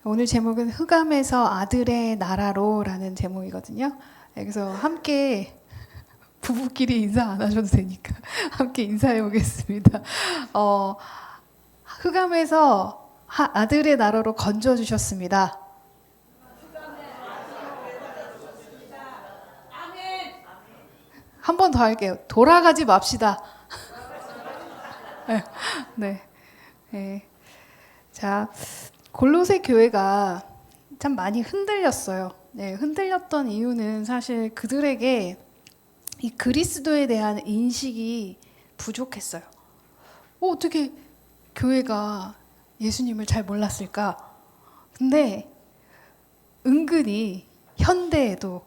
오늘 제목은 흑암에서 아들의 나라로라는 제목이거든요. 그래서 함께 부부끼리 인사 안 하셔도 되니까 함께 인사해 보겠습니다. 흑암에서 아들의 나라로 건져 주셨습니다. 한 번 더 할게요. 돌아가지 맙시다. 네. 네. 자, 골로새 교회가 참 많이 흔들렸어요. 네, 흔들렸던 이유는 사실 그들에게 이 그리스도에 대한 인식이 부족했어요. 어떻게 교회가 예수님을 잘 몰랐을까? 근데 은근히 현대에도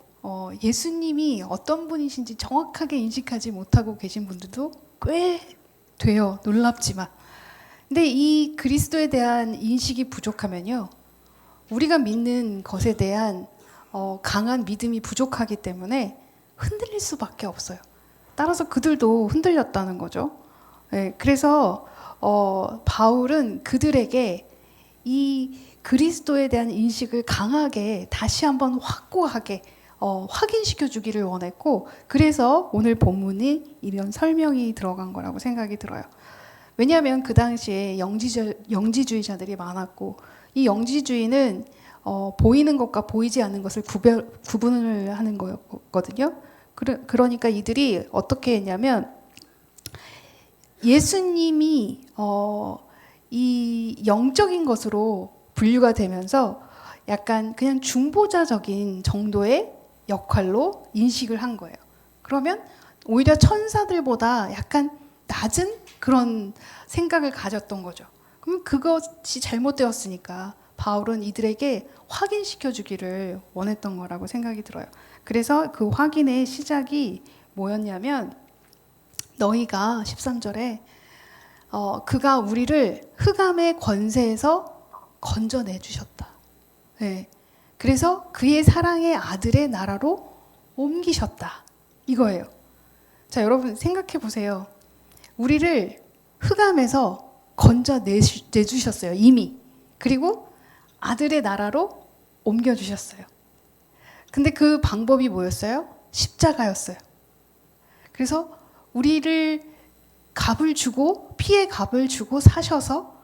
예수님이 어떤 분이신지 정확하게 인식하지 못하고 계신 분들도 꽤 돼요. 놀랍지만. 근데 이 그리스도에 대한 인식이 부족하면요, 우리가 믿는 것에 대한 강한 믿음이 부족하기 때문에 흔들릴 수밖에 없어요. 따라서 그들도 흔들렸다는 거죠. 네, 그래서 바울은 그들에게 이 그리스도에 대한 인식을 강하게 다시 한번 확고하게 확인시켜 주기를 원했고, 그래서 오늘 본문이 이런 설명이 들어간 거라고 생각이 들어요. 왜냐하면 그 당시에 영지주의자들이 많았고, 이 영지주의는 보이는 것과 보이지 않는 것을 구분을 하는 거였거든요. 그러니까 이들이 어떻게 했냐면, 예수님이 이 영적인 것으로 분류가 되면서 약간 그냥 중보자적인 정도의 역할로 인식을 한 거예요. 그러면 오히려 천사들보다 약간 낮은 그런 생각을 가졌던 거죠. 그럼 그것이 잘못되었으니까 바울은 이들에게 확인시켜 주기를 원했던 거라고 생각이 들어요. 그래서 그 확인의 시작이 뭐였냐면, 너희가 13절에 그가 우리를 흑암의 권세에서 건져내 주셨다. 네. 그래서 그의 사랑의 아들의 나라로 옮기셨다. 이거예요. 자, 여러분 생각해 보세요. 우리를 흑암에서 건져내 주셨어요. 이미. 그리고 아들의 나라로 옮겨주셨어요. 근데 그 방법이 뭐였어요? 십자가였어요. 그래서 우리를 값을 주고, 피의 값을 주고 사셔서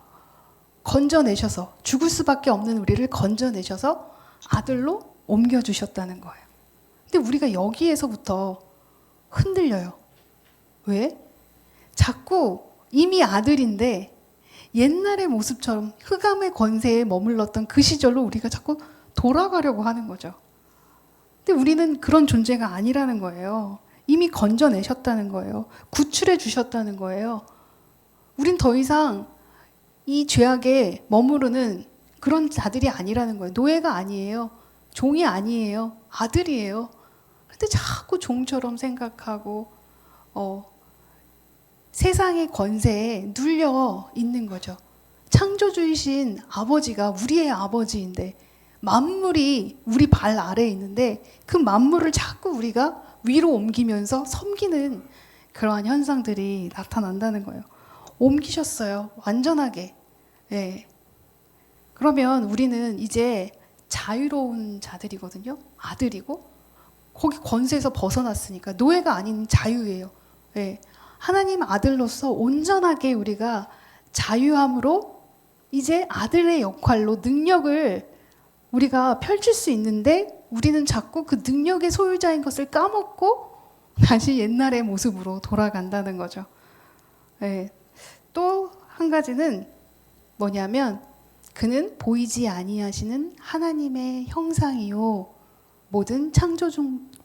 건져내셔서, 죽을 수밖에 없는 우리를 건져내셔서 아들로 옮겨주셨다는 거예요. 근데 우리가 여기에서부터 흔들려요. 왜? 자꾸 이미 아들인데 옛날의 모습처럼 흑암의 권세에 머물렀던 그 시절로 우리가 자꾸 돌아가려고 하는 거죠. 근데 우리는 그런 존재가 아니라는 거예요. 이미 건져내셨다는 거예요. 구출해 주셨다는 거예요. 우린 더 이상 이 죄악에 머무르는 그런 자들이 아니라는 거예요. 노예가 아니에요. 종이 아니에요. 아들이에요. 근데 자꾸 종처럼 생각하고 세상의 권세에 눌려 있는 거죠. 창조주이신 아버지가 우리의 아버지인데, 만물이 우리 발 아래에 있는데 그 만물을 자꾸 우리가 위로 옮기면서 섬기는 그러한 현상들이 나타난다는 거예요. 옮기셨어요. 완전하게. 네. 그러면 우리는 이제 자유로운 자들이거든요. 아들이고, 거기 권세에서 벗어났으니까 노예가 아닌 자유예요. 네. 하나님 아들로서 온전하게 우리가 자유함으로 이제 아들의 역할로 능력을 우리가 펼칠 수 있는데, 우리는 자꾸 그 능력의 소유자인 것을 까먹고 다시 옛날의 모습으로 돌아간다는 거죠. 네. 또 한 가지는 뭐냐면, 그는 보이지 아니하시는 하나님의 형상이요 모든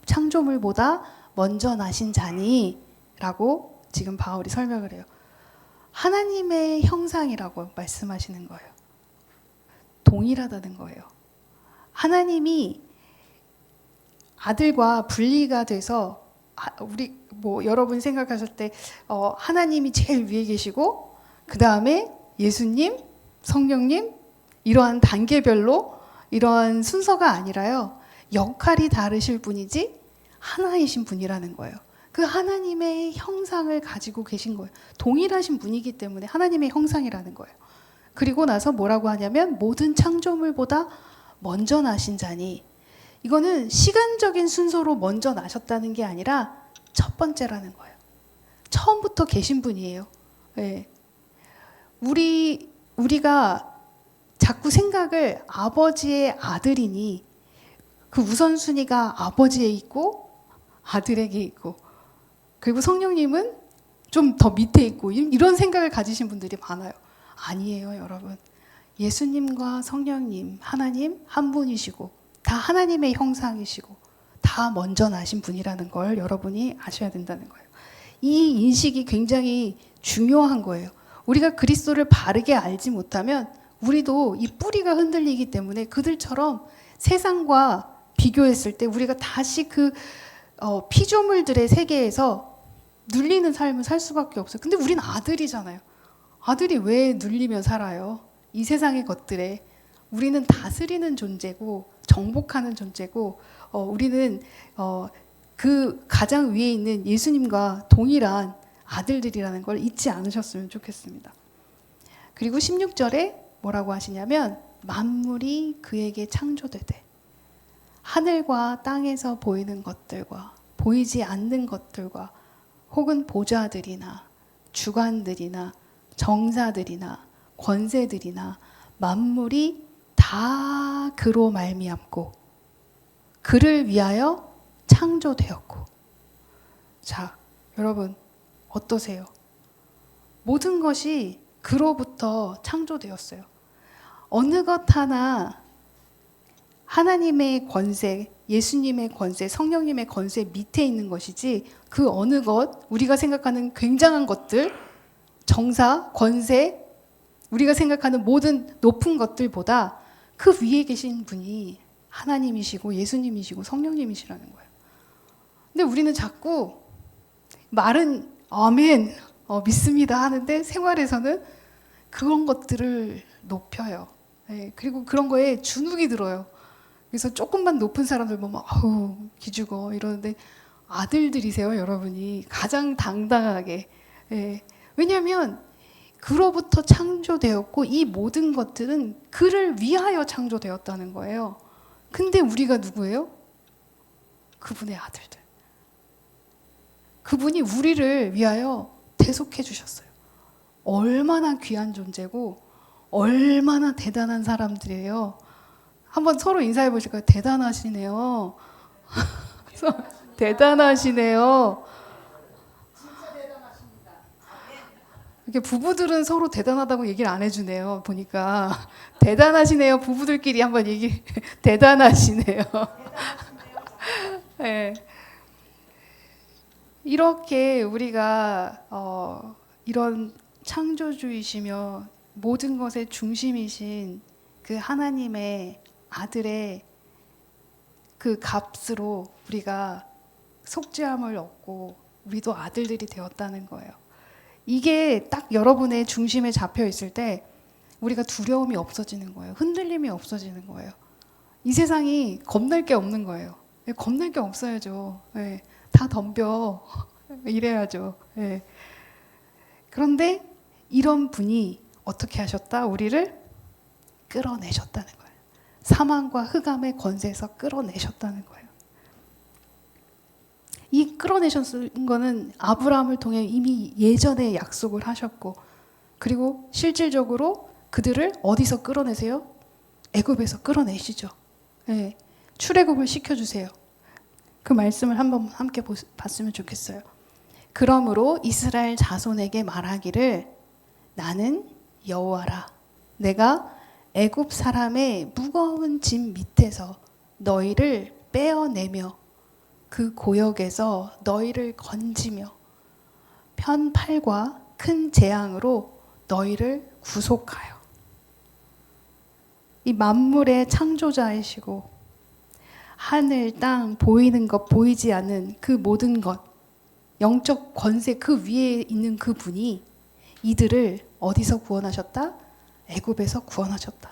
창조물보다 먼저 나신 자니 라고 지금 바울이 설명을 해요. 하나님의 형상이라고 말씀하시는 거예요. 동일하다는 거예요. 하나님이 아들과 분리가 돼서, 우리 여러분 생각하실 때 하나님이 제일 위에 계시고 그 다음에 예수님, 성령님, 이러한 단계별로 이러한 순서가 아니라요, 역할이 다르실 분이지 하나이신 분이라는 거예요. 그 하나님의 형상을 가지고 계신 거예요. 동일하신 분이기 때문에 하나님의 형상이라는 거예요. 그리고 나서 뭐라고 하냐면 모든 창조물보다 먼저 나신 자니, 이거는 시간적인 순서로 먼저 나셨다는 게 아니라 첫 번째라는 거예요. 처음부터 계신 분이에요. 네. 우리가 자꾸 생각을 아버지의 아들이니 그 우선순위가 아버지에 있고 아들에게 있고, 그리고 성령님은 좀 더 밑에 있고, 이런 생각을 가지신 분들이 많아요. 아니에요, 여러분. 예수님과 성령님, 하나님 한 분이시고 다 하나님의 형상이시고 다 먼저 나신 분이라는 걸 여러분이 아셔야 된다는 거예요. 이 인식이 굉장히 중요한 거예요. 우리가 그리스도를 바르게 알지 못하면 우리도 이 뿌리가 흔들리기 때문에 그들처럼 세상과 비교했을 때 우리가 다시 그 피조물들의 세계에서 눌리는 삶을 살 수밖에 없어요. 근데 우린 아들이잖아요. 아들이 왜 눌리며 살아요? 이 세상의 것들에. 우리는 다스리는 존재고 정복하는 존재고, 우리는 그 가장 위에 있는 예수님과 동일한 아들들이라는 걸 잊지 않으셨으면 좋겠습니다. 그리고 16절에 뭐라고 하시냐면 만물이 그에게 창조되되 하늘과 땅에서 보이는 것들과 보이지 않는 것들과 혹은 보좌들이나 주관들이나 정사들이나 권세들이나 만물이 다 그로 말미암고 그를 위하여 창조되었고. 자, 여러분 어떠세요? 모든 것이 그로부터 창조되었어요. 어느 것 하나 하나님의 권세, 예수님의 권세, 성령님의 권세 밑에 있는 것이지, 그 어느 것, 우리가 생각하는 굉장한 것들, 정사, 권세, 우리가 생각하는 모든 높은 것들보다 그 위에 계신 분이 하나님이시고 예수님이시고 성령님이시라는 거예요. 근데 우리는 자꾸 말은 아멘, 믿습니다 하는데 생활에서는 그런 것들을 높여요. 네, 그리고 그런 거에 주눅이 들어요. 그래서 조금만 높은 사람들 보면 아우 기죽어 이러는데, 아들들이세요, 여러분이. 가장 당당하게. 네, 왜냐하면 그로부터 창조되었고 이 모든 것들은 그를 위하여 창조되었다는 거예요. 근데 우리가 누구예요? 그분의 아들들. 그분이 우리를 위하여 대속해 주셨어요. 얼마나 귀한 존재고 얼마나 대단한 사람들이에요. 한번 서로 인사해 보실까요? 대단하시네요. 대단하시네요. 이렇게 부부들은 서로 대단하다고 얘기를 안 해주네요. 보니까 대단하시네요. 부부들끼리 한번 얘기. 대단하시네요. 네. 이렇게 우리가 이런 창조주이시며 모든 것의 중심이신 그 하나님의 아들의 그 값으로 우리가 속죄함을 얻고 우리도 아들들이 되었다는 거예요. 이게 딱 여러분의 중심에 잡혀 있을 때 우리가 두려움이 없어지는 거예요. 흔들림이 없어지는 거예요. 이 세상이 겁날 게 없는 거예요. 겁날 게 없어야죠. 네. 다 덤벼. 이래야죠. 네. 그런데 이런 분이 어떻게 하셨다? 우리를 끌어내셨다는 거예요. 사망과 흑암의 권세에서 끌어내셨다는 거예요. 이 끌어내셨은 거는 아브라함을 통해 이미 예전에 약속을 하셨고, 그리고 실질적으로 그들을 어디서 끌어내세요? 애굽에서 끌어내시죠. 네. 출애굽을 시켜주세요. 그 말씀을 한번 함께 봤으면 좋겠어요. 그러므로 이스라엘 자손에게 말하기를 나는 여호와라. 내가 애굽 사람의 무거운 짐 밑에서 너희를 빼어내며 그 고역에서 너희를 건지며 편팔과 큰 재앙으로 너희를 구속하여. 이 만물의 창조자이시고 하늘, 땅, 보이는 것, 보이지 않는 그 모든 것, 영적 권세 그 위에 있는 그 분이 이들을 어디서 구원하셨다? 애굽에서 구원하셨다.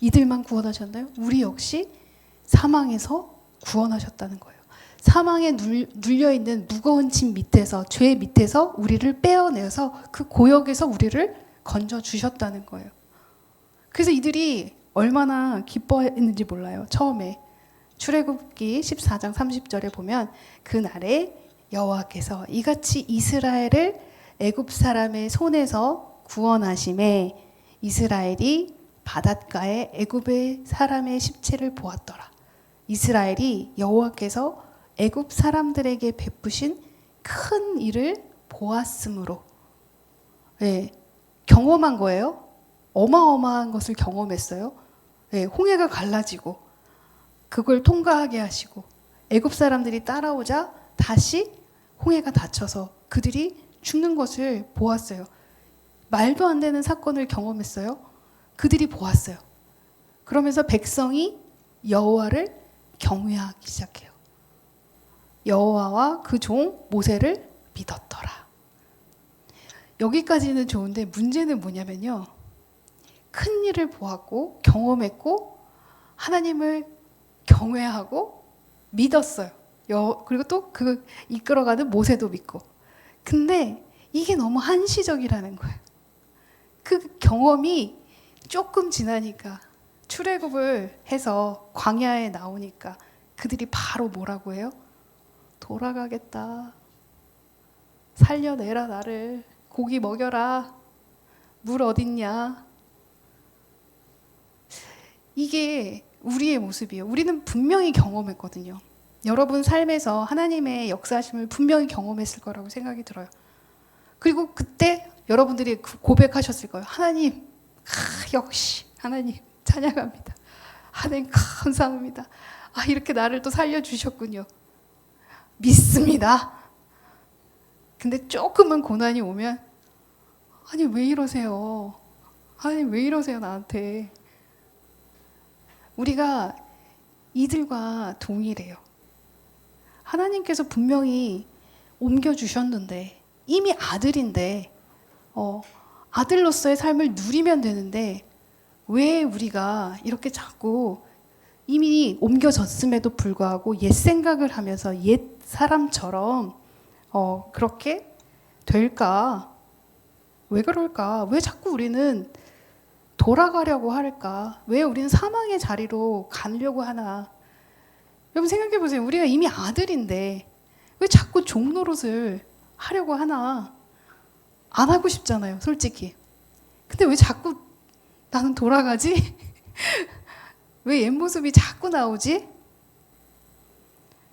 이들만 구원하셨나요? 우리 역시 사망에서 구원하셨다는 거예요. 사망에 눌려있는 무거운 짐 밑에서, 죄 밑에서 우리를 빼어내서 그 고역에서 우리를 건져주셨다는 거예요. 그래서 이들이 얼마나 기뻐했는지 몰라요. 처음에 출애굽기 14장 30절에 보면 그날에 여호와께서 이같이 이스라엘을 애굽 사람의 손에서 구원하심에 이스라엘이 바닷가에 애굽의 사람의 십체를 보았더라. 이스라엘이 여호와께서 애굽 사람들에게 베푸신 큰 일을 보았으므로, 네, 경험한 거예요. 어마어마한 것을 경험했어요. 네, 홍해가 갈라지고 그걸 통과하게 하시고 애굽 사람들이 따라오자 다시 홍해가 닫혀서 그들이 죽는 것을 보았어요. 말도 안 되는 사건을 경험했어요. 그들이 보았어요. 그러면서 백성이 여호와를 경외하기 시작해요. 여호와와 그 종 모세를 믿었더라. 여기까지는 좋은데 문제는 뭐냐면요. 큰 일을 보았고 경험했고 하나님을 경외하고 믿었어요. 그리고 또 그 이끌어가는 모세도 믿고. 근데 이게 너무 한시적이라는 거예요. 그 경험이 조금 지나니까 출애굽을 해서 광야에 나오니까 그들이 바로 뭐라고 해요? 돌아가겠다. 살려내라 나를. 고기 먹여라. 물 어딨냐. 이게 우리의 모습이에요. 우리는 분명히 경험했거든요. 여러분 삶에서 하나님의 역사하심을 분명히 경험했을 거라고 생각이 들어요. 그리고 그때 여러분들이 고백하셨을 거예요. 하나님, 역시 하나님 찬양합니다. 하나님 감사합니다. 이렇게 나를 또 살려주셨군요. 믿습니다. 근데 조금은 고난이 오면 아니 왜 이러세요? 아니 왜 이러세요 나한테? 우리가 이들과 동일해요. 하나님께서 분명히 옮겨주셨는데 이미 아들인데 아들로서의 삶을 누리면 되는데 왜 우리가 이렇게 자꾸 이미 옮겨졌음에도 불구하고 옛 생각을 하면서 옛 사람처럼 그렇게 될까? 왜 그럴까? 왜 자꾸 우리는 돌아가려고 할까? 왜 우리는 사망의 자리로 가려고 하나? 여러분 생각해 보세요. 우리가 이미 아들인데 왜 자꾸 종 노릇을 하려고 하나? 안 하고 싶잖아요, 솔직히. 근데 왜 자꾸 나는 돌아가지? 왜 옛 모습이 자꾸 나오지?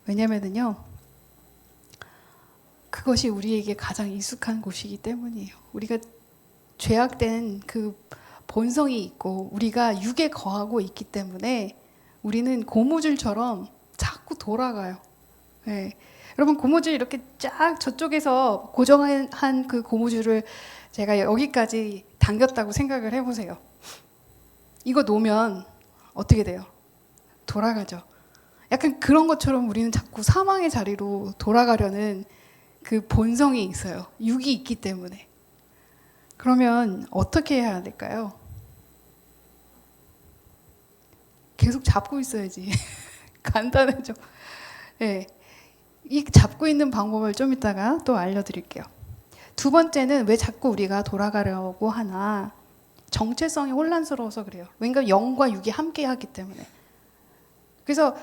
왜냐면은요, 그것이 우리에게 가장 익숙한 곳이기 때문이에요. 우리가 죄악된 그 본성이 있고 우리가 육에 거하고 있기 때문에 우리는 고무줄처럼 자꾸 돌아가요. 네. 여러분 고무줄 이렇게 쫙 저쪽에서 고정한 그 고무줄을 제가 여기까지 당겼다고 생각을 해보세요. 이거 놓으면 어떻게 돼요? 돌아가죠. 약간 그런 것처럼 우리는 자꾸 사망의 자리로 돌아가려는 그 본성이 있어요. 육이 있기 때문에. 그러면 어떻게 해야 될까요? 계속 잡고 있어야지. 간단하죠. 네. 이 잡고 있는 방법을 좀 이따가 또 알려드릴게요. 두 번째는 왜 자꾸 우리가 돌아가려고 하나? 정체성이 혼란스러워서 그래요. 왜냐하면 영과 육이 함께 하기 때문에. 그래서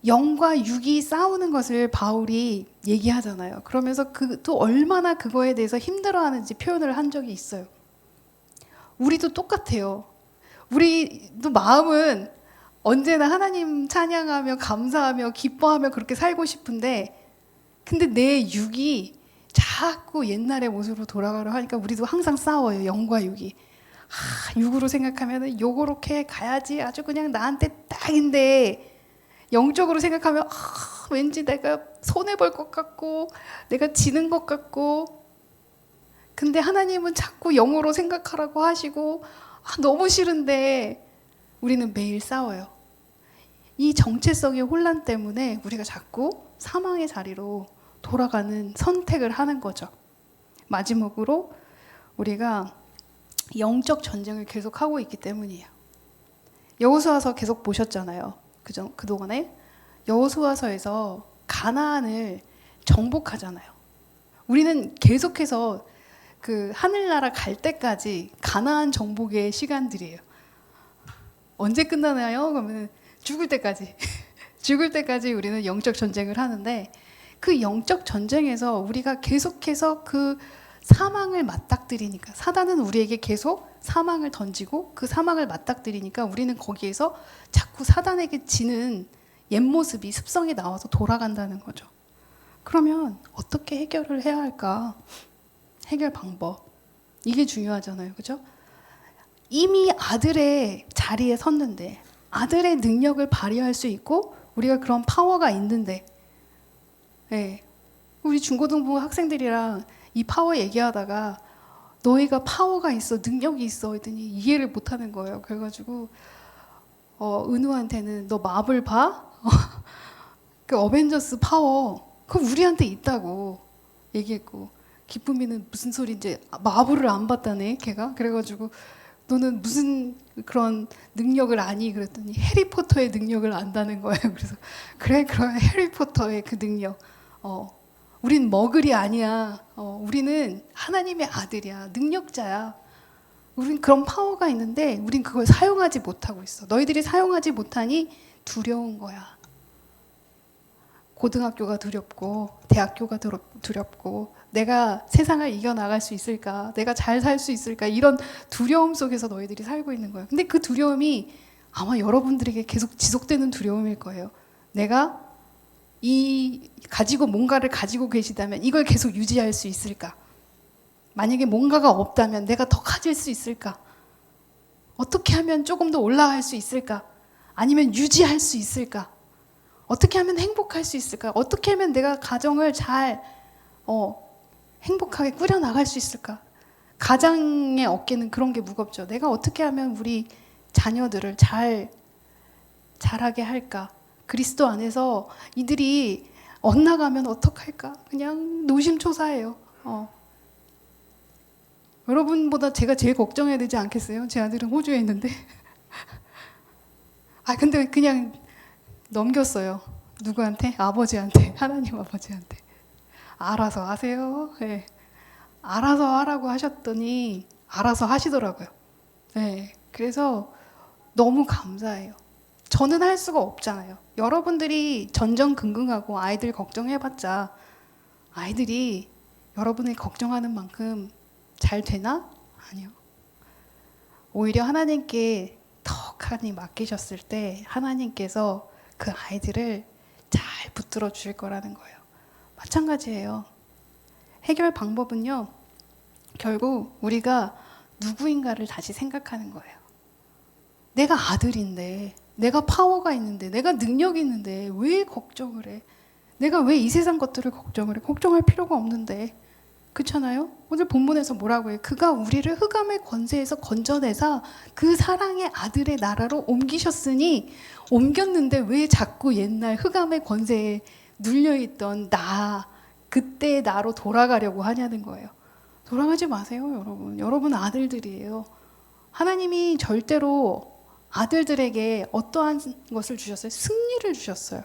영과 육이 싸우는 것을 바울이 얘기하잖아요. 그러면서 또 얼마나 그거에 대해서 힘들어하는지 표현을 한 적이 있어요. 우리도 똑같아요. 우리도 마음은 언제나 하나님 찬양하며 감사하며 기뻐하며 그렇게 살고 싶은데 근데 내 육이 자꾸 옛날의 모습으로 돌아가려 하니까 우리도 항상 싸워요. 영과 육이. 육으로 생각하면 요렇게 가야지 아주 그냥 나한테 딱인데 영적으로 생각하면 왠지 내가 손해볼 것 같고 내가 지는 것 같고 근데 하나님은 자꾸 영으로 생각하라고 하시고 너무 싫은데 우리는 매일 싸워요. 이 정체성의 혼란 때문에 우리가 자꾸 사망의 자리로 돌아가는 선택을 하는 거죠. 마지막으로 우리가 영적 전쟁을 계속하고 있기 때문이에요. 여호수아서 계속 보셨잖아요. 그동안에 여호수아서에서 가나안을 정복하잖아요. 우리는 계속해서 그 하늘나라 갈 때까지 가나안 정복의 시간들이에요. 언제 끝나나요? 그러면 죽을 때까지. 죽을 때까지 우리는 영적 전쟁을 하는데 그 영적 전쟁에서 우리가 계속해서 그 사망을 맞닥뜨리니까 사단은 우리에게 계속 사망을 던지고 그 사망을 맞닥뜨리니까 우리는 거기에서 자꾸 사단에게 지는 옛 모습이 습성이 나와서 돌아간다는 거죠. 그러면 어떻게 해결을 해야 할까? 해결 방법. 이게 중요하잖아요. 그죠? 이미 아들의 자리에 섰는데 아들의 능력을 발휘할 수 있고 우리가 그런 파워가 있는데 네. 우리 중고등부 학생들이랑 이 파워 얘기하다가 너희가 파워가 있어 능력이 있어 했더니 이해를 못하는 거예요. 그래가지고 은우한테는 너 마블 봐? 그 어벤져스 파워 그거 우리한테 있다고 얘기했고 기쁨이는 무슨 소리인지 마블을 안 봤다네 걔가. 그래가지고 너는 무슨 그런 능력을 아니? 그랬더니 해리포터의 능력을 안다는 거예요. 그래서 그래 그럼 해리포터의 그 능력 우린 머글이 아니야. 우리는 하나님의 아들이야. 능력자야. 우린 그런 파워가 있는데 우린 그걸 사용하지 못하고 있어. 너희들이 사용하지 못하니 두려운 거야. 고등학교가 두렵고 대학교가 두렵고 내가 세상을 이겨나갈 수 있을까? 내가 잘 살 수 있을까? 이런 두려움 속에서 너희들이 살고 있는 거예요. 근데 그 두려움이 아마 여러분들에게 계속 지속되는 두려움일 거예요. 내가 가지고 뭔가를 가지고 계시다면 이걸 계속 유지할 수 있을까? 만약에 뭔가가 없다면 내가 더 가질 수 있을까? 어떻게 하면 조금 더 올라갈 수 있을까? 아니면 유지할 수 있을까? 어떻게 하면 행복할 수 있을까? 어떻게 하면 내가 가정을 잘 행복하게 꾸려나갈 수 있을까? 가장의 어깨는 그런 게 무겁죠. 내가 어떻게 하면 우리 자녀들을 잘하게 할까? 그리스도 안에서 이들이 엇나가면 어떡할까? 그냥 노심초사해요. 여러분보다 제가 제일 걱정해야 되지 않겠어요? 제 아들은 호주에 있는데. 근데 그냥 넘겼어요. 누구한테? 아버지한테. 하나님 아버지한테. 알아서 하세요. 네. 알아서 하라고 하셨더니 알아서 하시더라고요. 네. 그래서 너무 감사해요. 저는 할 수가 없잖아요. 여러분들이 전전긍긍하고 아이들 걱정해봤자 아이들이 여러분을 걱정하는 만큼 잘 되나? 아니요. 오히려 하나님께 턱하니 맡기셨을 때 하나님께서 그 아이들을 잘 붙들어 주실 거라는 거예요. 마찬가지예요. 해결 방법은요. 결국 우리가 누구인가를 다시 생각하는 거예요. 내가 아들인데 내가 파워가 있는데 내가 능력이 있는데 왜 걱정을 해? 내가 왜 이 세상 것들을 걱정을 해? 걱정할 필요가 없는데. 그렇잖아요? 오늘 본문에서 뭐라고 해요? 그가 우리를 흑암의 권세에서 건져내사 그 사랑의 아들의 나라로 옮기셨으니 옮겼는데 왜 자꾸 옛날 흑암의 권세에 눌려있던 그때의 나로 돌아가려고 하냐는 거예요. 돌아가지 마세요, 여러분. 여러분 아들들이에요. 하나님이 절대로 아들들에게 어떠한 것을 주셨어요? 승리를 주셨어요.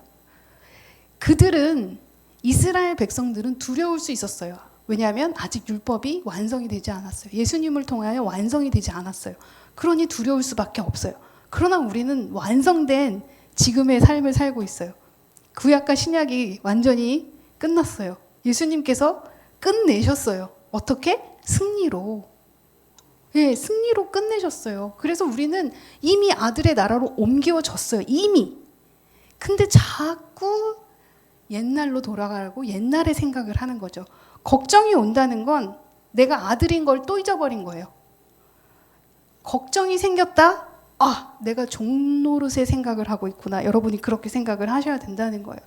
이스라엘 백성들은 두려울 수 있었어요. 왜냐하면 아직 율법이 완성이 되지 않았어요. 예수님을 통하여 완성이 되지 않았어요. 그러니 두려울 수밖에 없어요. 그러나 우리는 완성된 지금의 삶을 살고 있어요. 구약과 신약이 완전히 끝났어요. 예수님께서 끝내셨어요. 어떻게? 승리로. 예, 승리로 끝내셨어요. 그래서 우리는 이미 아들의 나라로 옮겨졌어요. 이미. 근데 자꾸 옛날로 돌아가고 옛날의 생각을 하는 거죠. 걱정이 온다는 건 내가 아들인 걸 또 잊어버린 거예요. 걱정이 생겼다? 내가 종노릇의 생각을 하고 있구나. 여러분이 그렇게 생각을 하셔야 된다는 거예요.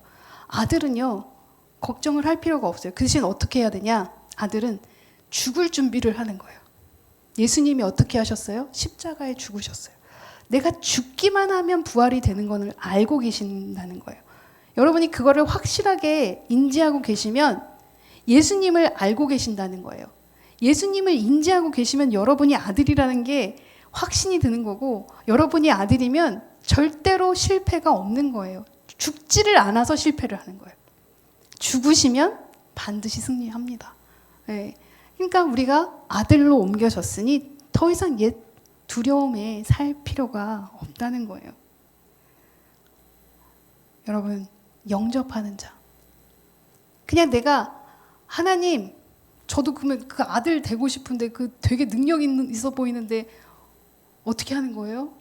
아들은요, 걱정을 할 필요가 없어요. 그 대신 어떻게 해야 되냐? 아들은 죽을 준비를 하는 거예요. 예수님이 어떻게 하셨어요? 십자가에 죽으셨어요. 내가 죽기만 하면 부활이 되는 것을 알고 계신다는 거예요. 여러분이 그거를 확실하게 인지하고 계시면 예수님을 알고 계신다는 거예요. 예수님을 인지하고 계시면 여러분이 아들이라는 게 확신이 드는 거고, 여러분이 아들이면 절대로 실패가 없는 거예요. 죽지를 않아서 실패를 하는 거예요. 죽으시면 반드시 승리합니다. 네. 그러니까 우리가 아들로 옮겨졌으니 더 이상 두려움에 살 필요가 없다는 거예요. 여러분, 영접하는 자. 그냥 내가 하나님, 저도 그러면 그 아들 되고 싶은데 그 되게 능력 있어 보이는데 어떻게 하는 거예요?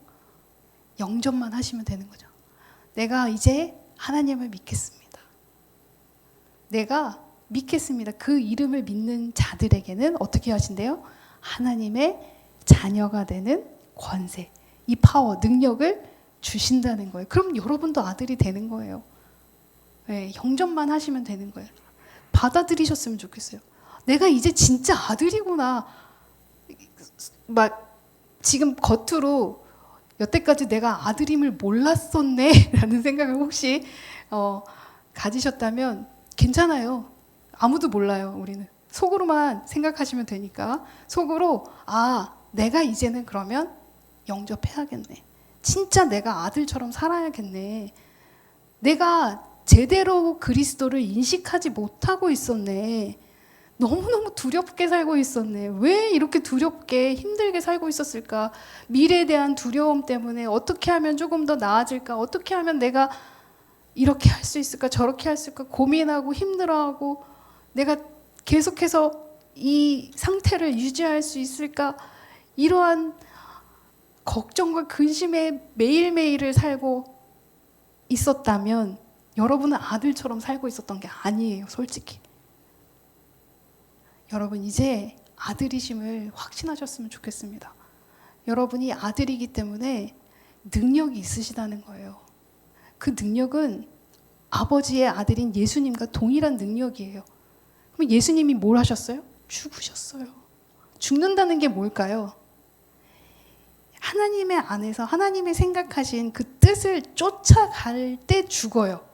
영접만 하시면 되는 거죠. 내가 이제 하나님을 믿겠습니다. 내가 믿겠습니다. 그 이름을 믿는 자들에게는 어떻게 하신대요? 하나님의 자녀가 되는 권세, 이 파워, 능력을 주신다는 거예요. 그럼 여러분도 아들이 되는 거예요. 네, 영접만 하시면 되는 거예요. 받아들이셨으면 좋겠어요. 내가 이제 진짜 아들이구나. 막 지금 겉으로 여태까지 내가 아들임을 몰랐었네 라는 생각을 혹시 가지셨다면 괜찮아요. 아무도 몰라요. 우리는 속으로만 생각하시면 되니까 속으로 내가 이제는 그러면 영접해야겠네. 진짜 내가 아들처럼 살아야겠네. 내가 제대로 그리스도를 인식하지 못하고 있었네. 너무너무 두렵게 살고 있었네. 왜 이렇게 두렵게 힘들게 살고 있었을까? 미래에 대한 두려움 때문에 어떻게 하면 조금 더 나아질까? 어떻게 하면 내가 이렇게 할 수 있을까? 저렇게 할 수 있을까? 고민하고 힘들어하고 내가 계속해서 이 상태를 유지할 수 있을까? 이러한 걱정과 근심에 매일매일을 살고 있었다면 여러분은 아들처럼 살고 있었던 게 아니에요. 솔직히. 여러분 이제 아들이심을 확신하셨으면 좋겠습니다. 여러분이 아들이기 때문에 능력이 있으시다는 거예요. 그 능력은 아버지의 아들인 예수님과 동일한 능력이에요. 그럼 예수님이 뭘 하셨어요? 죽으셨어요. 죽는다는 게 뭘까요? 하나님의 안에서 하나님이 생각하신 그 뜻을 쫓아갈 때 죽어요.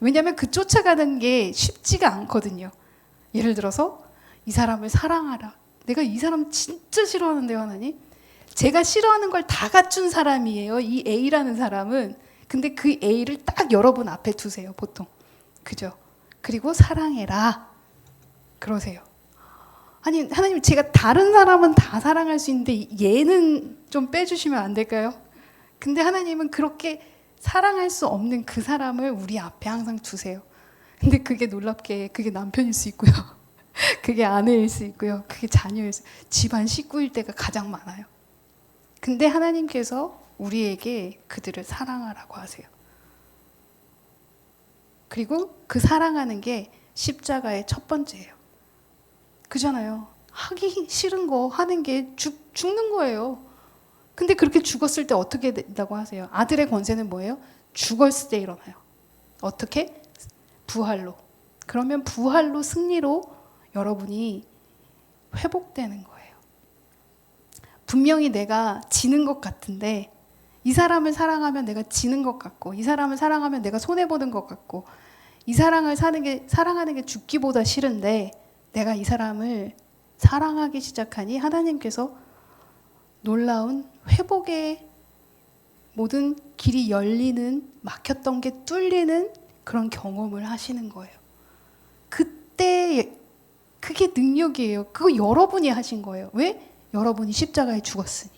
왜냐하면 그 쫓아가는 게 쉽지가 않거든요. 예를 들어서 이 사람을 사랑하라. 내가 이 사람 진짜 싫어하는데요, 하나님. 제가 싫어하는 걸 다 갖춘 사람이에요. 이 A라는 사람은. 근데 그 A를 딱 여러분 앞에 두세요, 보통. 그죠? 그리고 사랑해라. 그러세요. 아니, 하나님, 제가 다른 사람은 다 사랑할 수 있는데 얘는 좀 빼주시면 안 될까요? 근데 하나님은 그렇게 사랑할 수 없는 그 사람을 우리 앞에 항상 두세요. 근데 그게 놀랍게 그게 남편일 수 있고요. 그게 아내일 수 있고요. 그게 자녀일 수, 집안 식구일 때가 가장 많아요. 근데 하나님께서 우리에게 그들을 사랑하라고 하세요. 그리고 그 사랑하는 게 십자가의 첫 번째예요. 그잖아요. 하기 싫은 거 하는 게 죽는 거예요. 근데 그렇게 죽었을 때 어떻게 된다고 하세요? 아들의 권세는 뭐예요? 죽었을 때 일어나요. 어떻게? 부활로. 그러면 부활로 승리로 여러분이 회복되는 거예요. 분명히 내가 지는 것 같은데 이 사람을 사랑하면 내가 지는 것 같고 이 사람을 사랑하면 내가 손해보는 것 같고 이 사랑하는 게 죽기보다 싫은데 내가 이 사람을 사랑하기 시작하니 하나님께서 놀라운 회복의 모든 길이 열리는, 막혔던 게 뚫리는 그런 경험을 하시는 거예요. 그때 그게 능력이에요. 그거 여러분이 하신 거예요. 왜? 여러분이 십자가에 죽었으니.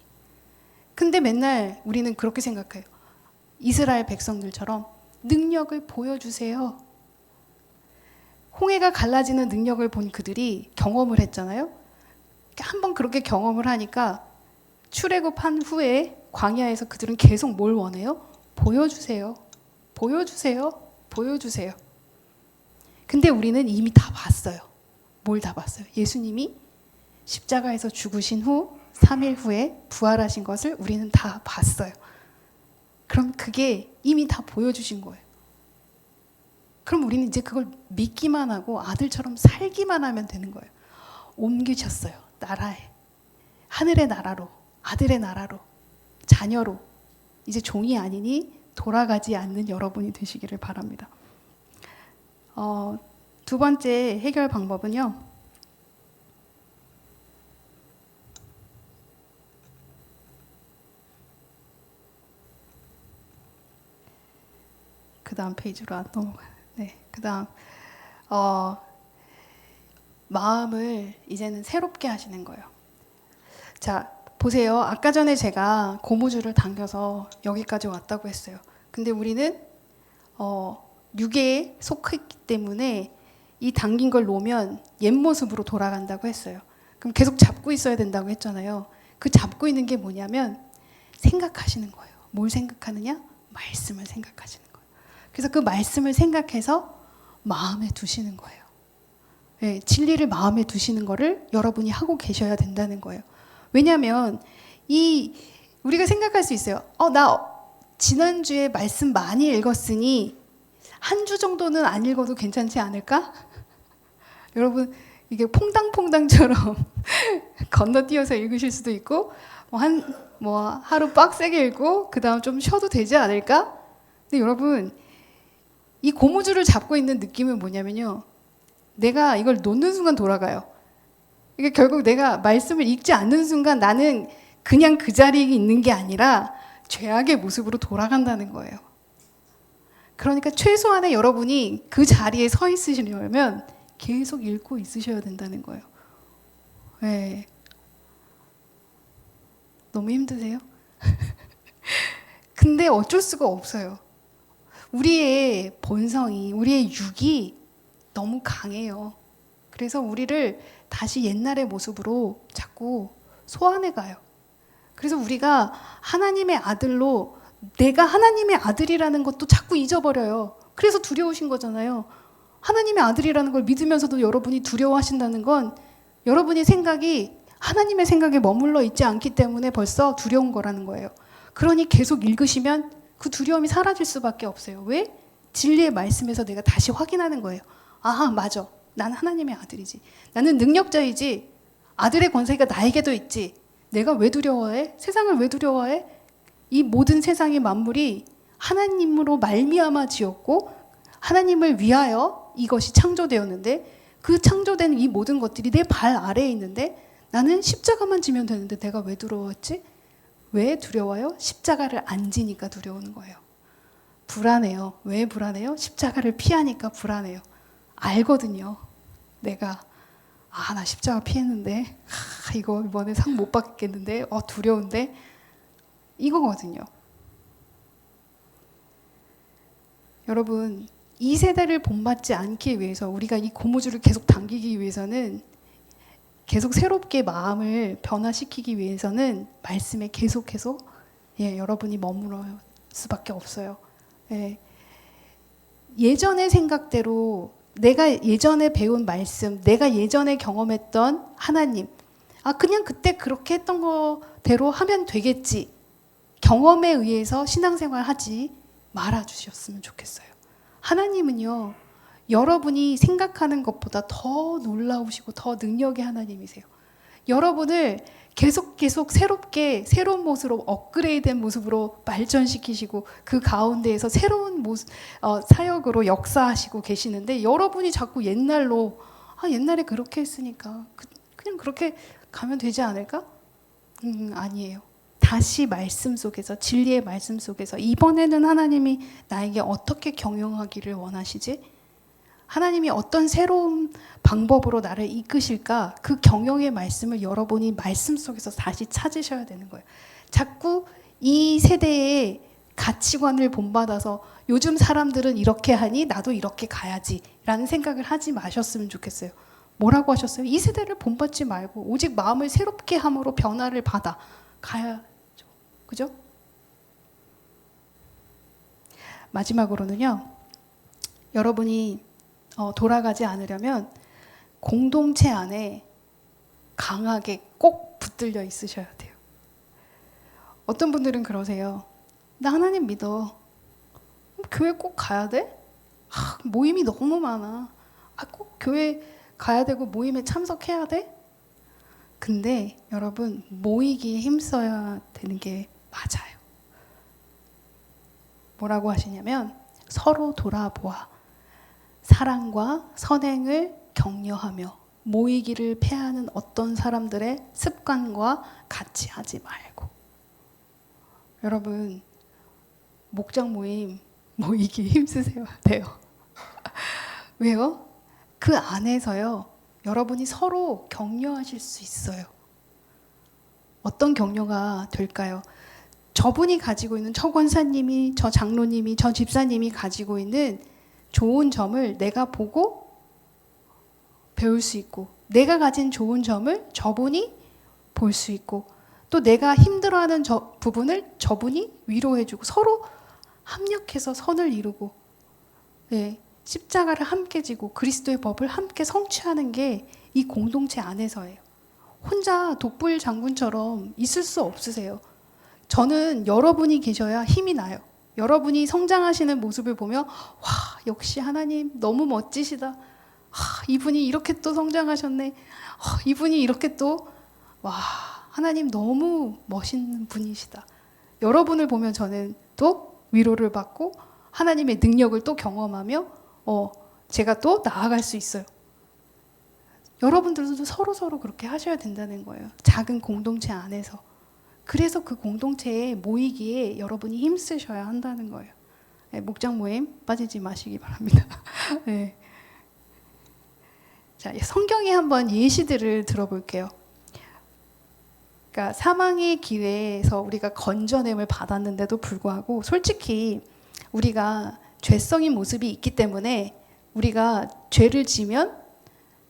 근데 맨날 우리는 그렇게 생각해요. 이스라엘 백성들처럼 능력을 보여주세요. 홍해가 갈라지는 능력을 본 그들이 경험을 했잖아요. 한번 그렇게 경험을 하니까 출애굽한 후에 광야에서 그들은 계속 뭘 원해요? 보여주세요. 보여주세요. 보여주세요. 근데 우리는 이미 다 봤어요. 뭘 다 봤어요? 예수님이 십자가에서 죽으신 후 3일 후에 부활하신 것을 우리는 다 봤어요. 그럼 그게 이미 다 보여주신 거예요. 그럼 우리는 이제 그걸 믿기만 하고 아들처럼 살기만 하면 되는 거예요. 옮기셨어요. 나라에. 하늘의 나라로. 아들의 나라로. 자녀로. 이제 종이 아니니 돌아가지 않는 여러분이 되시기를 바랍니다. 두 번째 해결 방법은요. 그 다음 페이지로 안 넘어가요. 네, 그 다음 마음을 이제는 새롭게 하시는 거예요. 자, 보세요. 아까 전에 제가 고무줄을 당겨서 여기까지 왔다고 했어요. 근데 우리는 육에 속했기 때문에 이 당긴 걸 놓으면 옛 모습으로 돌아간다고 했어요. 그럼 계속 잡고 있어야 된다고 했잖아요. 그 잡고 있는 게 뭐냐면 생각하시는 거예요. 뭘 생각하느냐? 말씀을 생각하시는 거예요. 그래서 그 말씀을 생각해서 마음에 두시는 거예요. 네, 진리를 마음에 두시는 거를 여러분이 하고 계셔야 된다는 거예요. 왜냐하면 우리가 생각할 수 있어요. 나 지난주에 말씀 많이 읽었으니 한 주 정도는 안 읽어도 괜찮지 않을까? 여러분 이게 퐁당퐁당처럼 건너뛰어서 읽으실 수도 있고 하루 빡세게 읽고 그 다음 좀 쉬어도 되지 않을까? 근데 여러분 이 고무줄을 잡고 있는 느낌은 뭐냐면요. 내가 이걸 놓는 순간 돌아가요. 이게 결국 내가 말씀을 읽지 않는 순간 나는 그냥 그 자리에 있는 게 아니라 죄악의 모습으로 돌아간다는 거예요. 그러니까 최소한의 여러분이 그 자리에 서 있으시려면 계속 읽고 있으셔야 된다는 거예요. 네. 너무 힘드세요? 근데 어쩔 수가 없어요. 우리의 본성이, 우리의 육이 너무 강해요. 그래서 우리를 다시 옛날의 모습으로 자꾸 소환해 가요. 그래서 우리가 하나님의 아들로 내가 하나님의 아들이라는 것도 자꾸 잊어버려요. 그래서 두려우신 거잖아요. 하나님의 아들이라는 걸 믿으면서도 여러분이 두려워하신다는 건 여러분의 생각이 하나님의 생각에 머물러 있지 않기 때문에 벌써 두려운 거라는 거예요. 그러니 계속 읽으시면 그 두려움이 사라질 수밖에 없어요. 왜? 진리의 말씀에서 내가 다시 확인하는 거예요. 아, 맞아. 나는 하나님의 아들이지. 나는 능력자이지. 아들의 권세가 나에게도 있지. 내가 왜 두려워해? 세상을 왜 두려워해? 이 모든 세상의 만물이 하나님으로 말미암아 지었고 하나님을 위하여 이것이 창조되었는데 그 창조된 이 모든 것들이 내 발 아래에 있는데 나는 십자가만 지면 되는데 내가 왜 두려웠지? 왜 두려워요? 십자가를 안 지니까 두려운 거예요. 불안해요. 왜 불안해요? 십자가를 피하니까 불안해요. 알거든요. 내가 나 십자가 피했는데 이거 이번에 상 못 받겠는데 두려운데 이거거든요. 여러분 이 세대를 본받지 않기 위해서 우리가 이 고무줄을 계속 당기기 위해서는 계속 새롭게 마음을 변화시키기 위해서는 말씀에 계속해서 여러분이 머물러 수밖에 없어요. 예전의 생각대로 내가 예전에 배운 말씀, 내가 예전에 경험했던 하나님, 그냥 그때 그렇게 했던 거대로 하면 되겠지. 경험에 의해서 신앙생활 하지 말아주셨으면 좋겠어요. 하나님은요, 여러분이 생각하는 것보다 더 놀라우시고 더 능력의 하나님이세요. 여러분을 계속 새롭게 새로운 모습으로 업그레이드된 모습으로 발전시키시고 그 가운데에서 새로운 모습, 사역으로 역사하시고 계시는데 여러분이 자꾸 옛날로 옛날에 그렇게 했으니까 그냥 그렇게 가면 되지 않을까? 아니에요. 다시 말씀 속에서 진리의 말씀 속에서 이번에는 하나님이 나에게 어떻게 경영하기를 원하시지? 하나님이 어떤 새로운 방법으로 나를 이끄실까? 그 경영의 말씀을 여러분이 말씀 속에서 다시 찾으셔야 되는 거예요. 자꾸 이 세대의 가치관을 본받아서 요즘 사람들은 이렇게 하니 나도 이렇게 가야지 라는 생각을 하지 마셨으면 좋겠어요. 뭐라고 하셨어요? 이 세대를 본받지 말고 오직 마음을 새롭게 함으로 변화를 받아 가야죠. 그죠? 마지막으로는요. 여러분이 돌아가지 않으려면 공동체 안에 강하게 꼭 붙들려 있으셔야 돼요. 어떤 분들은 그러세요. 나 하나님 믿어. 교회 꼭 가야 돼? 모임이 너무 많아. 꼭 교회 가야 되고 모임에 참석해야 돼? 근데 여러분 모이기에 힘써야 되는 게 맞아요. 뭐라고 하시냐면 서로 돌아보아 사랑과 선행을 격려하며 모이기를 패하는 어떤 사람들의 습관과 같이 하지 말고. 여러분 목장 모임 모이기 힘쓰세요. 돼요. 왜요? 그 안에서요 여러분이 서로 격려하실 수 있어요. 어떤 격려가 될까요? 저분이 가지고 있는, 저 권사님이, 저 장로님이, 저 집사님이 가지고 있는 좋은 점을 내가 보고 배울 수 있고, 내가 가진 좋은 점을 저분이 볼 수 있고, 또 내가 힘들어하는 부분을 저분이 위로해주고, 서로 합력해서 선을 이루고, 네, 십자가를 함께 지고 그리스도의 법을 함께 성취하는 게 이 공동체 안에서예요. 혼자 독불 장군처럼 있을 수 없으세요. 저는 여러분이 계셔야 힘이 나요. 여러분이 성장하시는 모습을 보며 와, 역시 하나님 너무 멋지시다. 이분이 이렇게 또 성장하셨네. 이분이 이렇게 또, 와, 하나님 너무 멋있는 분이시다. 여러분을 보면 저는 또 위로를 받고 하나님의 능력을 또 경험하며 제가 또 나아갈 수 있어요. 여러분들도 서로 그렇게 하셔야 된다는 거예요. 작은 공동체 안에서. 그래서 그 공동체에 모이기에 여러분이 힘쓰셔야 한다는 거예요. 네, 목장 모임 빠지지 마시기 바랍니다. 네. 자, 성경에 한번 예시들을 들어볼게요. 그러니까 사망의 길에서 우리가 건져냄을 받았는데도 불구하고 솔직히 우리가 죄성인 모습이 있기 때문에 우리가 죄를 지면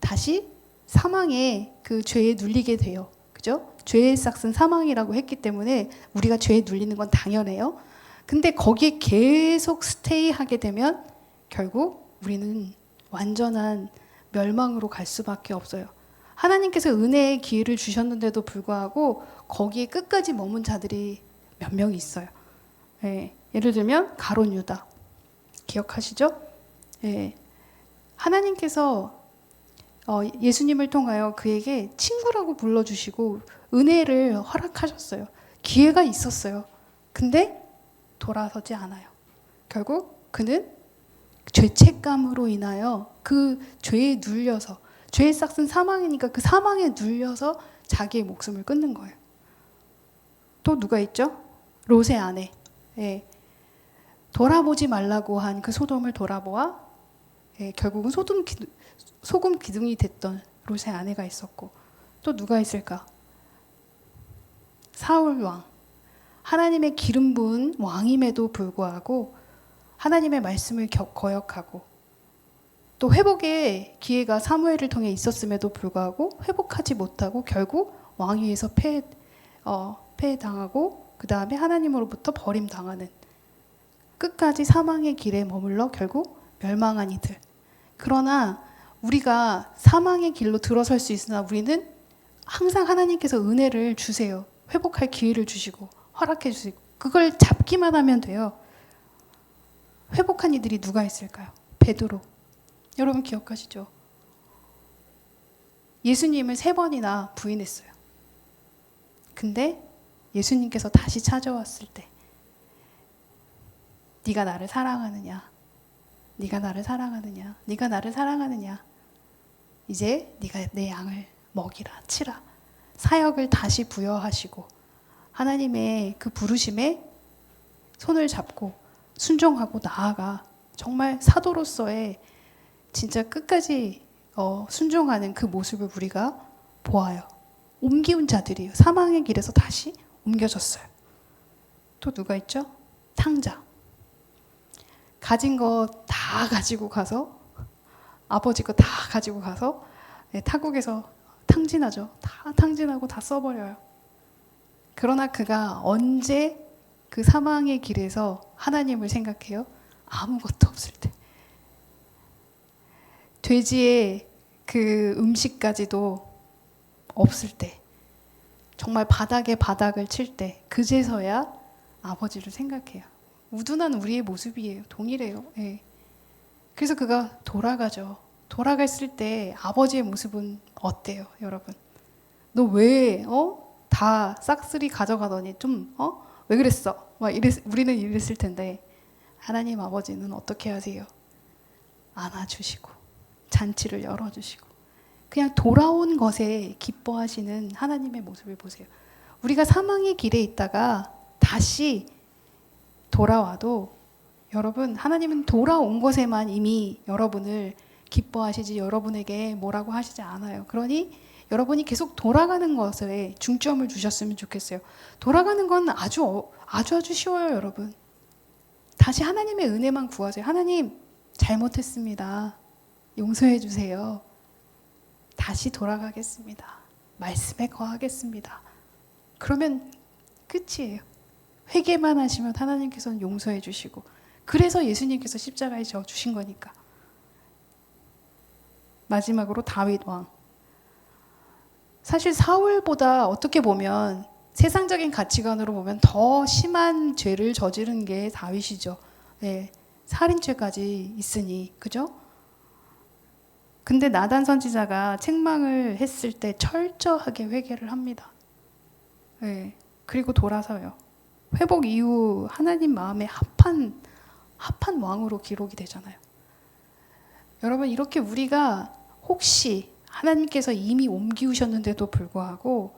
다시 사망의 그 죄에 눌리게 돼요. 그죠? 죄의 싹은 사망이라고 했기 때문에 우리가 죄에 눌리는 건 당연해요. 근데 거기에 계속 스테이하게 되면 결국 우리는 완전한 멸망으로 갈 수밖에 없어요. 하나님께서 은혜의 기회를 주셨는데도 불구하고 거기에 끝까지 머문 자들이 몇 명 있어요. 예, 예를 들면 가룟 유다 기억하시죠? 예, 하나님께서 예수님을 통하여 그에게 친구라고 불러주시고 은혜를 허락하셨어요. 기회가 있었어요. 근데 돌아서지 않아요. 결국 그는 죄책감으로 인하여 그 죄에 눌려서, 죄의 싹은 사망이니까 그 사망에 눌려서 자기의 목숨을 끊는 거예요. 또 누가 있죠? 롯의 아내. 예. 돌아보지 말라고 한 그 소돔을 돌아보아 결국은 소금 기둥이 됐던 롯의 아내가 있었고, 또 누가 있을까? 사울 왕. 하나님의 기름 부은 왕임에도 불구하고 하나님의 말씀을 거역하고, 또 회복의 기회가 사무엘을 통해 있었음에도 불구하고 회복하지 못하고 결국 왕위에서 폐해당하고 그 다음에 하나님으로부터 버림당하는, 끝까지 사망의 길에 머물러 결국 멸망한 이들. 그러나 우리가 사망의 길로 들어설 수 있으나 우리는 항상 하나님께서 은혜를 주세요. 회복할 기회를 주시고 허락해 주시고 그걸 잡기만 하면 돼요. 회복한 이들이 누가 있을까요? 베드로. 여러분 기억하시죠? 예수님을 3번이나 부인했어요. 근데 예수님께서 다시 찾아왔을 때 네가 나를 사랑하느냐? 네가 나를 사랑하느냐? 네가 나를 사랑하느냐? 이제 네가 내 양을 먹이라, 치라. 사역을 다시 부여하시고 하나님의 그 부르심에 손을 잡고 순종하고 나아가 정말 사도로서의 진짜 끝까지 순종하는 그 모습을 우리가 보아요. 옮기운 자들이에요. 사망의 길에서 다시 옮겨졌어요. 또 누가 있죠? 탕자. 가진 거 다 가지고 가서, 아버지 거 다 가지고 가서 타국에서 탕진하죠. 다 탕진하고 다 써버려요. 그러나 그가 언제 그 사망의 길에서 하나님을 생각해요? 아무것도 없을 때. 돼지의 그 음식까지도 없을 때, 정말 바닥에 바닥을 칠 때, 그제서야 아버지를 생각해요. 우둔한 우리의 모습이에요. 동일해요. 예. 그래서 그가 돌아가죠. 돌아갔을 때 아버지의 모습은 어때요, 여러분? 너 왜 다 싹쓸이 가져가더니 왜 그랬어? 우리는 이랬을 텐데 하나님 아버지는 어떻게 하세요? 안아주시고 잔치를 열어주시고 그냥 돌아온 것에 기뻐하시는 하나님의 모습을 보세요. 우리가 사망의 길에 있다가 다시 돌아와도 여러분, 하나님은 돌아온 것에만 이미 여러분을 기뻐하시지 여러분에게 뭐라고 하시지 않아요. 그러니 여러분이 계속 돌아가는 것에 중점을 두셨으면 좋겠어요. 돌아가는 건 아주 쉬워요, 여러분. 다시 하나님의 은혜만 구하세요. 하나님, 잘못했습니다. 용서해 주세요. 다시 돌아가겠습니다. 말씀에 거하겠습니다. 그러면 끝이에요. 회개만 하시면 하나님께서는 용서해 주시고, 그래서 예수님께서 십자가에 져 주신 거니까. 마지막으로 다윗 왕. 사실 사울보다 어떻게 보면 세상적인 가치관으로 보면 더 심한 죄를 저지른 게 다윗이죠. 네, 살인죄까지 있으니, 그죠? 근데 나단 선지자가 책망을 했을 때 철저하게 회개를 합니다. 네, 그리고 돌아서요. 회복 이후 하나님 마음에 합한 왕으로 기록이 되잖아요. 여러분, 이렇게 우리가 혹시 하나님께서 이미 옮기우셨는데도 불구하고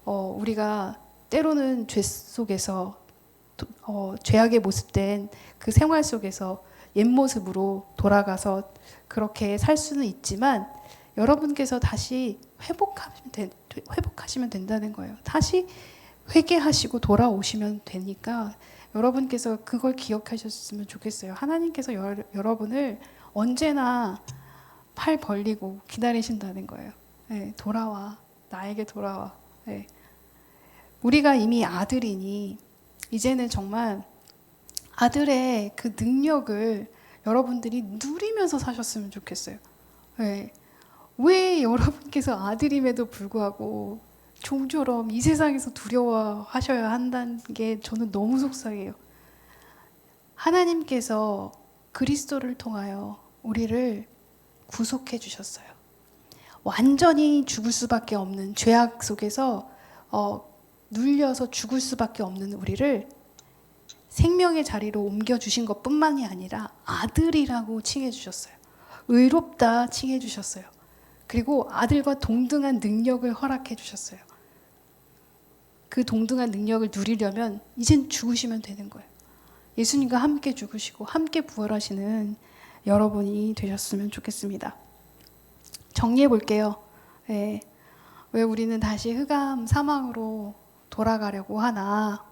우리가 때로는 죄 속에서 죄악의 모습된 그 생활 속에서 옛 모습으로 돌아가서 그렇게 살 수는 있지만, 여러분께서 다시 회복하시면 된다는 거예요. 다시 회개하시고 돌아오시면 되니까 여러분께서 그걸 기억하셨으면 좋겠어요. 하나님께서 여러분을 언제나 팔 벌리고 기다리신다는 거예요. 네, 돌아와. 나에게 돌아와. 네. 우리가 이미 아들이니 이제는 정말 아들의 그 능력을 여러분들이 누리면서 사셨으면 좋겠어요. 네. 왜 여러분께서 아들임에도 불구하고 좀처럼 이 세상에서 두려워하셔야 한다는 게 저는 너무 속상해요. 하나님께서 그리스도를 통하여 우리를 구속해 주셨어요. 완전히 죽을 수밖에 없는 죄악 속에서 눌려서 죽을 수밖에 없는 우리를 생명의 자리로 옮겨주신 것뿐만이 아니라 아들이라고 칭해 주셨어요. 의롭다 칭해 주셨어요. 그리고 아들과 동등한 능력을 허락해 주셨어요. 그 동등한 능력을 누리려면 이젠 죽으시면 되는 거예요. 예수님과 함께 죽으시고 함께 부활하시는 여러분이 되셨으면 좋겠습니다. 정리해 볼게요. 네. 왜 우리는 다시 흑암 사망으로 돌아가려고 하나?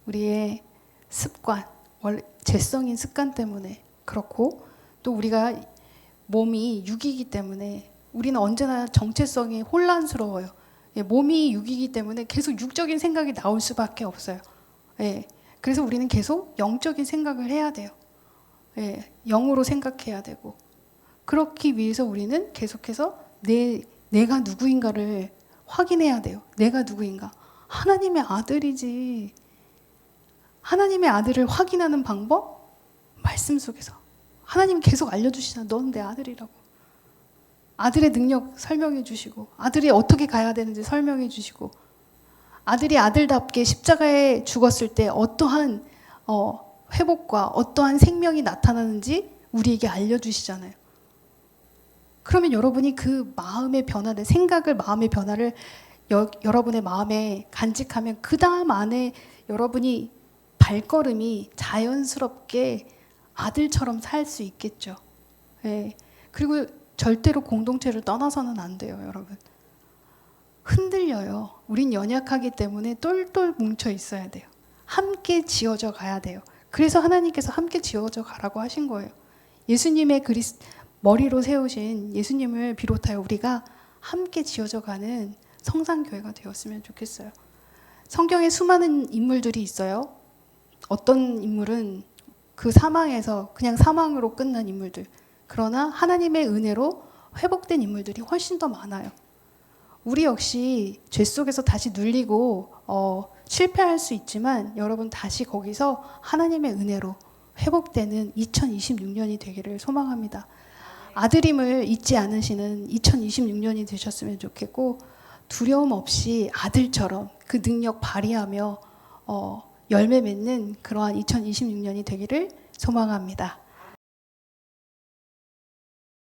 우리의 습관, 죄성인 습관 때문에 그렇고, 또 우리가 몸이 육이기 때문에 우리는 언제나 정체성이 혼란스러워요. 예, 몸이 육이기 때문에 계속 육적인 생각이 나올 수밖에 없어요. 예, 그래서 우리는 계속 영적인 생각을 해야 돼요. 예, 영으로 생각해야 되고, 그렇기 위해서 우리는 계속해서 내가 누구인가를 확인해야 돼요. 내가 누구인가? 하나님의 아들이지. 하나님의 아들을 확인하는 방법? 말씀 속에서. 하나님이 계속 알려주시잖아. 너는 내 아들이라고. 아들의 능력 설명해 주시고, 아들이 어떻게 가야 되는지 설명해 주시고, 아들이 아들답게 십자가에 죽었을 때 어떠한 회복과 어떠한 생명이 나타나는지 우리에게 알려주시잖아요. 그러면 여러분이 그 마음의 변화를, 마음의 변화를 여러분의 마음에 간직하면 그 다음 안에 여러분이 발걸음이 자연스럽게 아들처럼 살 수 있겠죠. 네. 그리고 절대로 공동체를 떠나서는 안 돼요, 여러분. 흔들려요. 우린 연약하기 때문에 똘똘 뭉쳐 있어야 돼요. 함께 지어져 가야 돼요. 그래서 하나님께서 함께 지어져 가라고 하신 거예요. 예수님의 머리로 세우신 예수님을 비롯하여 우리가 함께 지어져 가는 성산교회가 되었으면 좋겠어요. 성경에 수많은 인물들이 있어요. 어떤 인물은 그 사망에서 그냥 사망으로 끝난 인물들. 그러나 하나님의 은혜로 회복된 인물들이 훨씬 더 많아요. 우리 역시 죄 속에서 다시 눌리고 실패할 수 있지만, 여러분 다시 거기서 하나님의 은혜로 회복되는 2026년이 되기를 소망합니다. 아들임을 잊지 않으시는 2026년이 되셨으면 좋겠고, 두려움 없이 아들처럼 그 능력 발휘하며 열매 맺는 그러한 2026년이 되기를 소망합니다.